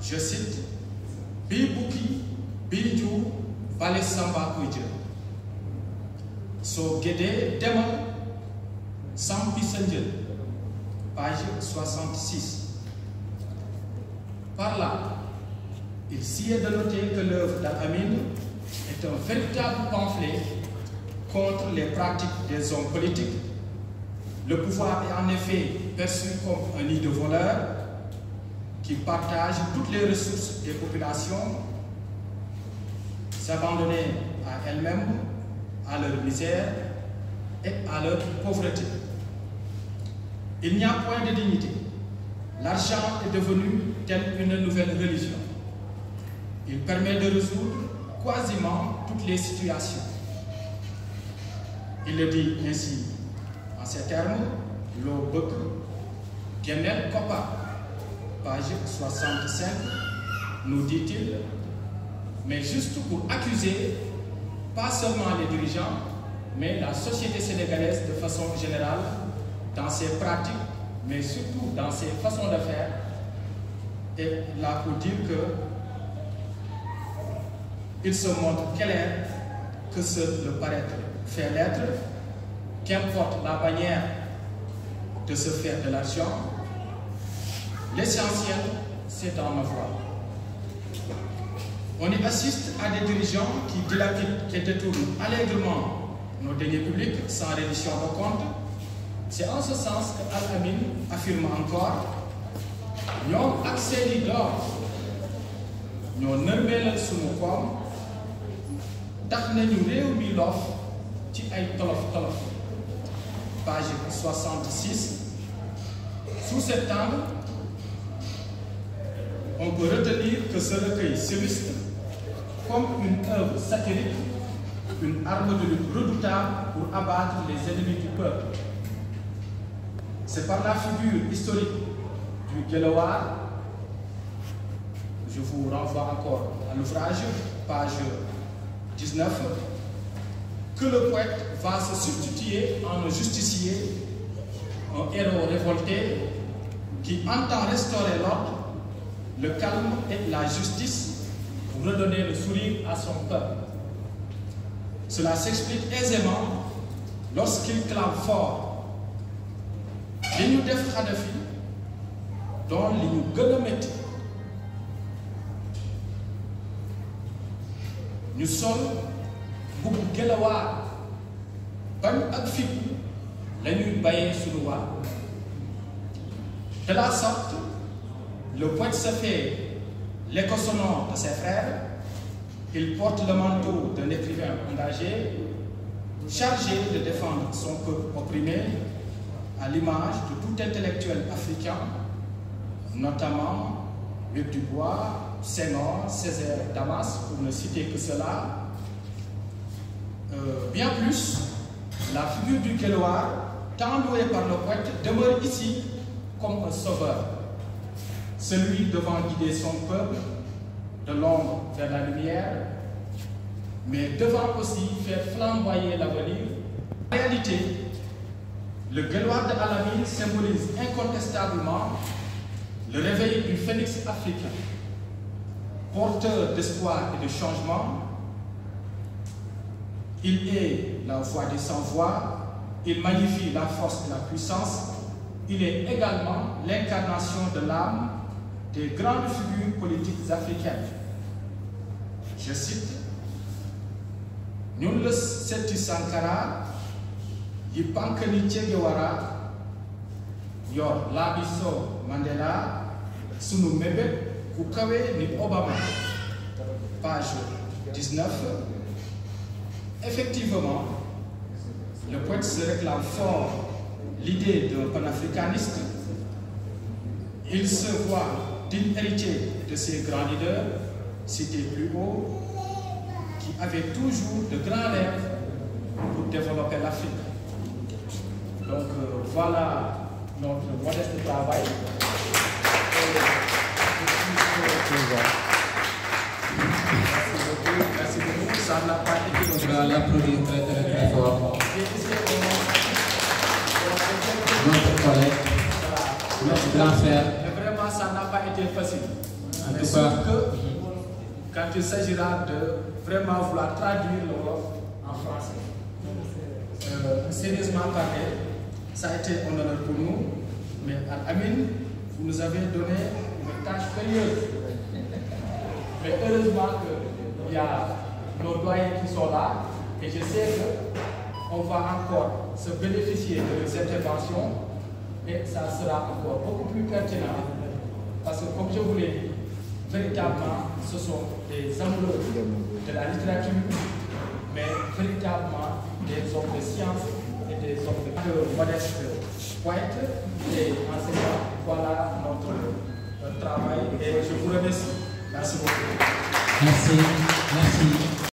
Je cite, Bi Bouki, Bi Djou, Bale Samba Koudje. So Guédé Demal, Sampi Senjel, page 66. Par là, il s'y est de noter que l'œuvre d'Al-Amin est un véritable pamphlet contre les pratiques des hommes politiques. Le pouvoir est en effet perçu comme un nid de voleurs qui partagent toutes les ressources des populations, s'abandonner à elles-mêmes, à leur misère et à leur pauvreté. Il n'y a point de dignité. L'argent est devenu telle une nouvelle religion. Il permet de résoudre quasiment toutes les situations. Il le dit ainsi, en ces termes, Lo Bek, Genel Kopa, page 65, nous dit-il, mais juste pour accuser pas seulement les dirigeants, mais la société sénégalaise de façon générale, dans ses pratiques, mais surtout dans ses façons de faire, et là pour dire que il se montre clair que seul le paraître fait l'être, qu'importe la manière de se faire de l'argent, l'essentiel c'est d'en avoir. On y assiste à des dirigeants qui dilapident et détournent allègrement nos deniers publics sans reddition de compte. C'est en ce sens que Al-Amin affirme encore ñoom ak seeni doom ñoo nërmeelal sunu koom tax nañu réew mi loof ci ay tolof-tolof. Page 66. Sous cet angle, on peut retenir que ce recueil s'illustre comme une œuvre satirique, une arme de lutte redoutable pour abattre les ennemis du peuple. C'est par la figure historique du Guelewar, je vous renvoie encore à l'ouvrage, page 19, que le poète va se substituer en un justicier, un héros révolté qui entend restaurer l'ordre, le calme et la justice pour redonner le sourire à son peuple. Cela s'explique aisément lorsqu'il clame fort li ñu def Kadhafi doon li ñu gën a métti ñu sol mbubu Guelewar bañ ak fipp la ñuy bayee sunu waa. De la sorte, le poète se fait l'écho sonore de ses frères. Il porte le manteau d'un écrivain engagé, chargé de défendre son peuple opprimé, à l'image de tout intellectuel africain, notamment Hugues Dubois, Senghor, Césaire, Damas, pour ne citer que cela. Bien plus, la figure du Guelewar, tant louée par le poète, demeure ici comme un sauveur, celui devant guider son peuple de l'ombre vers la lumière, mais devant aussi faire flamboyer l'avenir. En réalité, le Guelewar de Al-Amin symbolise incontestablement le réveil du phénix africain, porteur d'espoir et de changement. Il est la voix des sans-voix, il magnifie la force et la puissance. Il est également l'incarnation de l'âme des grandes figures politiques africaines. Je cite, ñun le Setti Sankara yi Pankani Che Guevara yor Labiso Mandela sunu mébét ku kawe ni Obama. Page 19. Effectivement, le poète se réclame fort l'idée d'un panafricaniste. Il se voit digne héritier de ces grands leaders cités plus haut, qui avaient toujours de grands rêves pour développer l'Afrique. Donc voilà notre modeste travail. Merci beaucoup. Ça n'a pas été On va l'applaudir très fort. Notre collègue, notre grand frère. Mais vraiment, ça n'a pas été facile. En Mais tout sauf cas, que quand il s'agira de vraiment vouloir traduire le Wolof en français, sérieusement parlé, ça a été un honneur pour nous, mais Amine, vous nous avez donné une tâche périlleuse. Mais heureusement qu'il y a nos doyens qui sont là, et je sais qu'on va encore se bénéficier de leurs interventions, et ça sera encore beaucoup plus pertinent, parce que comme je vous l'ai dit, véritablement, ce sont des amoureux de la littérature, mais véritablement des hommes de science et des hommes de modeste poète et enseignants. Voilà notre travail et je vous remercie. Merci beaucoup. merci.